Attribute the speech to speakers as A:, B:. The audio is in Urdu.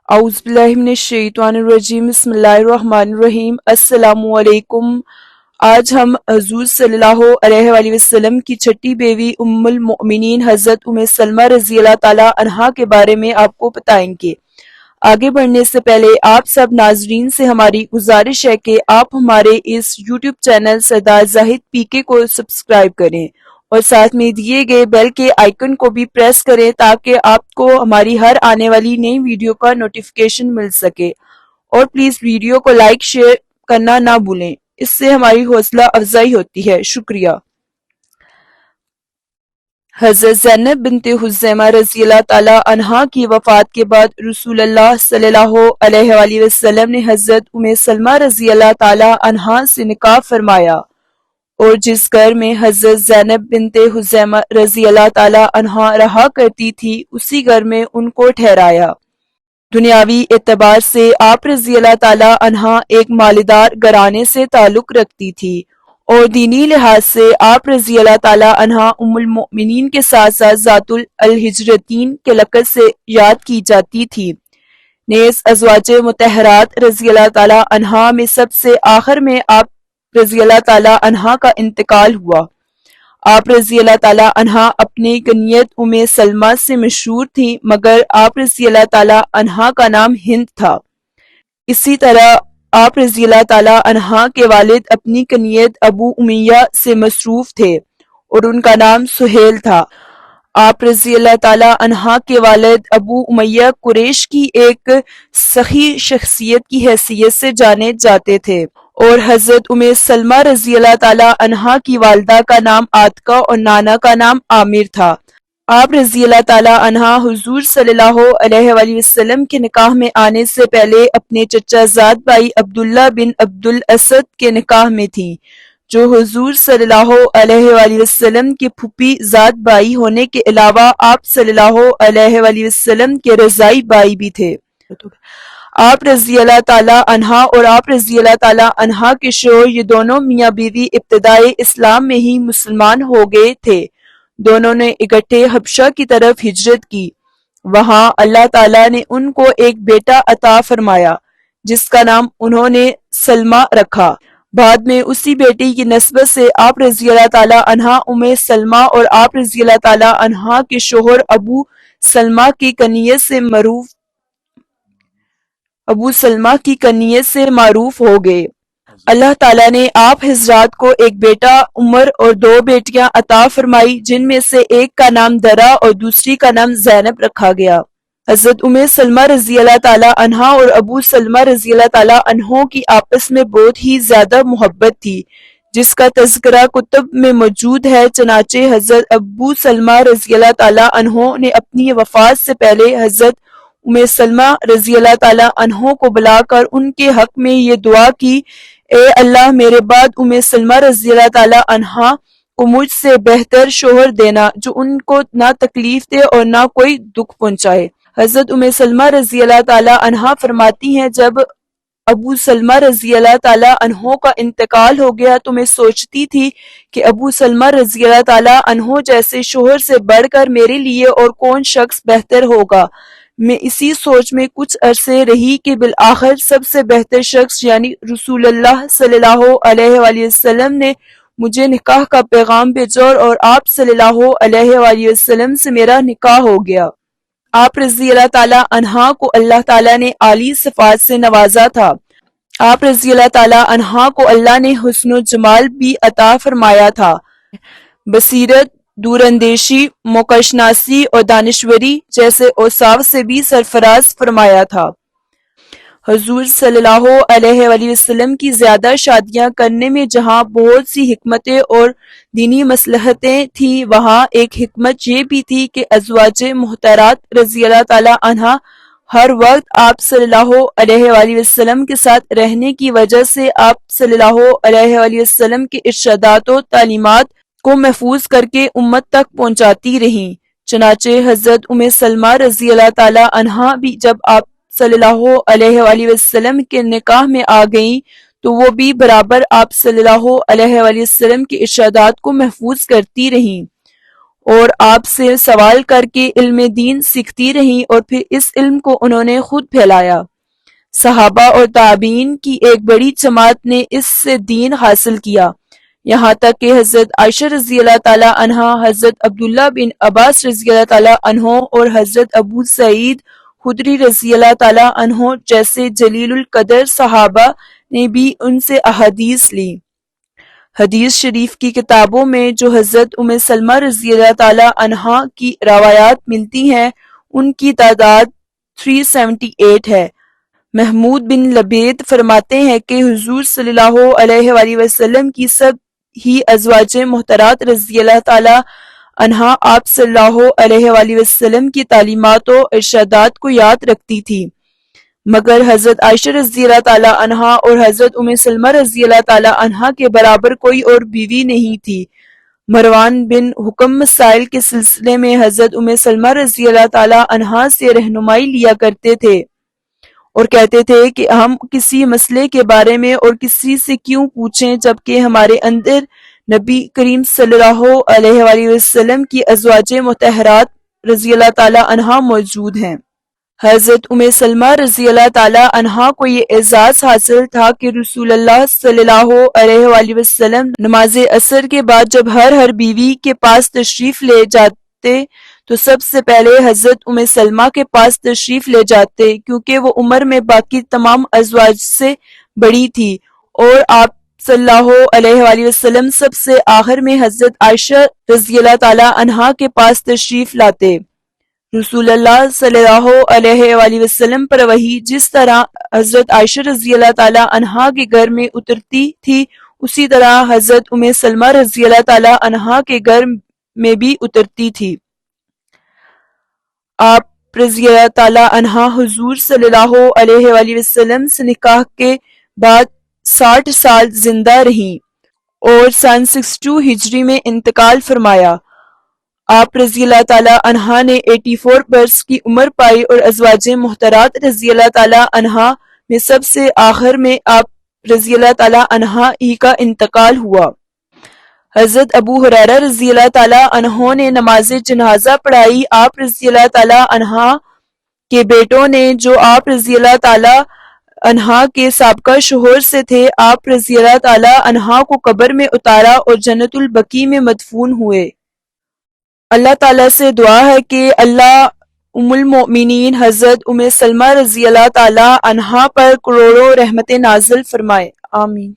A: اعوذ باللہ من الشیطان الرجیم بسم اللہ الرحمن الرحیم السلام علیکم۔ آج ہم حضور صلی اللہ علیہ وآلہ وسلم کی چھٹی بیوی ام المؤمنین حضرت ام سلمہ رضی اللہ تعالی عنہا کے بارے میں آپ کو بتائیں گے۔ آگے بڑھنے سے پہلے آپ سب ناظرین سے ہماری گزارش ہے کہ آپ ہمارے اس یوٹیوب چینل سردار زاہد پی کے کو سبسکرائب کریں اور ساتھ میں دیے گئے بیل کے آئیکن کو بھی پریس کریں تاکہ آپ کو ہماری ہر آنے والی نئی ویڈیو کا نوٹیفیکیشن مل سکے، اور پلیز ویڈیو کو لائک شیئر کرنا نہ بھولیں، اس سے ہماری حوصلہ افزائی ہوتی ہے، شکریہ۔ حضرت زینب بنت خزیمہ رضی اللہ تعالی عنہا کی وفات کے بعد رسول اللہ صلی اللہ علیہ وآلہ وسلم نے حضرت ام سلمہ رضی اللہ تعالی عنہا سے نکاح فرمایا، اور جس گھر میں حضرت زینب بنت خزیمہ رضی اللہ تعالی عنہا رہا کرتی تھی اسی گھر میں ان کو ٹھہرایا۔ دنیاوی اعتبار سے آپ رضی اللہ تعالی عنہا ایک مالدار گھرانے سے تعلق رکھتی تھی، اور دینی لحاظ سے آپ رضی اللہ تعالی عنہا ام المؤمنین کے ساتھ ساتھ ذات الہجرتین کے لقب سے یاد کی جاتی تھی۔ نیز ازواج مطہرات رضی اللہ تعالی عنہا میں سب سے آخر میں آپ رضی اللہ تعالی عنہا کا انتقال ہوا۔ آپ رضی اللہ تعالی عنہا اپنی کنیت ام سلمہ سے مشہور تھیں، مگر آپ رضی اللہ تعالی عنہا کا نام ہند تھا۔ اسی طرح آپ رضی اللہ تعالی عنہا کے والد اپنی کنیت ابو امیہ سے مصروف تھے اور ان کا نام سہیل تھا۔ آپ رضی اللہ تعالی عنہا کے والد ابو امیہ قریش کی ایک سخی شخصیت کی حیثیت سے جانے جاتے تھے، اور حضرت ام سلمہ رضی اللہ تعالی عنہا کی والدہ کا نام عاتقہ اور نانا کا نام عامر تھا۔ آپ رضی اللہ تعالی عنہا حضور صلی اللہ علیہ وآلہ وسلم کے نکاح میں آنے سے پہلے اپنے چچا زاد بھائی عبداللہ بن عبد الاسد کے نکاح میں تھیں، جو حضور صلی اللہ علیہ وآلہ وسلم کے پھوپھی زاد بھائی ہونے کے علاوہ آپ صلی اللہ علیہ وآلہ وسلم کے رضاعی بھائی بھی تھے۔ آپ رضی اللہ تعالی عنہا اور آپ رضی اللہ تعالی عنہا کے شوہر یہ دونوں میاں بیوی ابتدائی اسلام میں ہی مسلمان ہو گئے تھے۔ دونوں نے اکٹھے حبشہ کی طرف ہجرت کی۔ وہاں اللہ تعالیٰ نے ان کو ایک بیٹا عطا فرمایا جس کا نام انہوں نے سلمہ رکھا۔ بعد میں اسی بیٹی کی نسبت سے آپ رضی اللہ تعالی عنہا ام سلمہ اور آپ رضی اللہ تعالی عنہا کے شوہر ابو سلمہ کی کنیت سے معروف ہو گئے۔ اللہ تعالیٰ نے آپ حضرات کو ایک بیٹا عمر اور دو بیٹیاں عطا فرمائی، جن میں سے ایک کا نام درا اور دوسری کا نام زینب رکھا گیا۔ حضرت ام سلمہ رضی اللہ تعالی عنہا اور ابو سلمہ رضی اللہ تعالی عنہوں کی آپس میں بہت ہی زیادہ محبت تھی، جس کا تذکرہ کتب میں موجود ہے۔ چنانچہ حضرت ابو سلمہ رضی اللہ تعالی عنہ نے اپنی وفات سے پہلے حضرت ام سلمہ رضی اللہ تعالی عنہ کو بلا کر ان کے حق میں یہ دعا کی، اے اللہ میرے بعد ام سلمہ رضی اللہ تعالی عنہا کو مجھ سے بہتر شوہر دینا جو ان کو نہ تکلیف دے اور نہ کوئی دکھ پہنچائے۔ حضرت ام سلمہ رضی اللہ تعالی عنہا فرماتی ہیں، جب ابو سلمہ رضی اللہ تعالی عنہ کا انتقال ہو گیا تو میں سوچتی تھی کہ ابو سلمہ رضی اللہ تعالی عنہ جیسے شوہر سے بڑھ کر میرے لیے اور کون شخص بہتر ہوگا۔ میں اسی سوچ میں کچھ عرصے رہی کہ بالآخر سب سے بہتر شخص یعنی رسول اللہ صلی اللہ علیہ وآلہ وسلم نے مجھے نکاح کا پیغام بھیجا اور آپ صلی اللہ علیہ وآلہ وسلم سے میرا نکاح ہو گیا۔ آپ رضی اللہ تعالی عنہا کو اللہ تعالیٰ نے عالی صفات سے نوازا تھا۔ آپ رضی اللہ تعالی عنہا کو اللہ نے حسن و جمال بھی عطا فرمایا تھا، بصیرت، دور اندیشی، موقع شناسی اور دانشوری جیسے اوصاف سے بھی سرفراز فرمایا تھا۔ حضور صلی اللہ علیہ وآلہ وسلم کی زیادہ شادیاں کرنے میں جہاں بہت سی حکمتیں اور دینی مصلحتیں تھیں، وہاں ایک حکمت یہ بھی تھی کہ ازواج محترات رضی اللہ تعالی عنہا ہر وقت آپ صلی اللہ علیہ وآلہ وسلم کے ساتھ رہنے کی وجہ سے آپ صلی اللہ علیہ وآلہ وسلم کے ارشادات و تعلیمات کو محفوظ کر کے امت تک پہنچاتی رہیں۔ چنانچہ حضرت ام سلمہ رضی اللہ تعالی عنہا بھی جب آپ صلی اللہ علیہ وآلہ وسلم کے نکاح میں آ گئیں تو وہ بھی برابر آپ صلی اللہ علیہ وآلہ وسلم کے ارشادات کو محفوظ کرتی رہیں، اور آپ سے سوال کر کے علم دین سیکھتی رہیں اور پھر اس علم کو انہوں نے خود پھیلایا۔ صحابہ اور تابعین کی ایک بڑی جماعت نے اس سے دین حاصل کیا، یہاں تک کہ حضرت عائشہ رضی اللہ تعالی عنہا، حضرت عبداللہ بن عباس رضی اللہ تعالی عنہ اور حضرت ابو سعید خدری رضی اللہ تعالی عنہ جیسے جلیل القدر صحابہ نے بھی ان سے احادیث لی۔ حدیث شریف کی کتابوں میں جو حضرت ام سلمہ رضی اللہ تعالی عنہا کی روایات ملتی ہیں ان کی تعداد 378 ہے۔ محمود بن لبید فرماتے ہیں کہ حضور صلی اللہ علیہ وآلہ وسلم کی سب ہی ازواج محترات رضی اللہ تعالی عنہا آپ صلی اللہ علیہ وآلہ وسلم کی تعلیمات و ارشادات کو یاد رکھتی تھی، مگر حضرت عائشہ رضی اللہ تعالی عنہا اور حضرت ام سلمہ رضی اللہ تعالی عنہا کے برابر کوئی اور بیوی نہیں تھی۔ مروان بن حکم مسائل کے سلسلے میں حضرت ام سلمہ رضی اللہ تعالی عنہا سے رہنمائی لیا کرتے تھے اور کہتے تھے کہ ہم کسی مسئلے کے بارے میں اور کسی سے کیوں پوچھیں جبکہ ہمارے اندر نبی کریم صلی اللہ علیہ وآلہ وسلم کی ازواج مطہرات رضی اللہ تعالی عنہا موجود ہیں۔ حضرت ام سلمہ رضی اللہ تعالی عنہا کو یہ اعزاز حاصل تھا کہ رسول اللہ صلی اللہ علیہ وآلہ وسلم نماز عصر کے بعد جب ہر بیوی کے پاس تشریف لے جاتے تو سب سے پہلے حضرت ام سلمہ کے پاس تشریف لے جاتے، کیونکہ وہ عمر میں باقی تمام ازواج سے بڑی تھی، اور آپ صلی اللہ علیہ وآلہ وسلم سب سے آخر میں حضرت عائشہ رضی اللہ تعالی عنہا کے پاس تشریف لاتے۔ رسول اللہ صلی اللہ علیہ وآلہ وسلم پر وحی جس طرح حضرت عائشہ رضی اللہ تعالی عنہا کے گھر میں اترتی تھی اسی طرح حضرت ام سلمہ رضی اللہ تعالی عنہا کے گھر میں بھی اترتی تھی۔ آپ رضی اللہ تعالی عنہا حضور صلی اللہ علیہ وآلہ وسلم سے نکاح کے بعد 60 سال زندہ رہیں اور سن 62 ہجری میں انتقال فرمایا۔ آپ رضی اللہ تعالی عنہا نے 84 برس کی عمر پائی اور ازواج محترات رضی اللہ تعالی عنہا میں سب سے آخر میں آپ رضی اللہ تعالی عنہا ہی کا انتقال ہوا۔ حضرت ابو ہریرہ رضی اللہ تعالی عنہ نے نماز جنازہ پڑھائی۔ آپ رضی اللہ تعالی عنہا کے بیٹوں نے جو آپ رضی اللہ تعالی عنہا کے سابقہ شوہر سے تھے، آپ رضی اللہ تعالی عنہا کو قبر میں اتارا اور جنت البقیع میں مدفون ہوئے۔ اللہ تعالیٰ سے دعا ہے کہ اللہ ام المؤمنین حضرت ام سلمہ رضی اللہ تعالی عنہا پر کروڑوں رحمتیں نازل فرمائے، آمین۔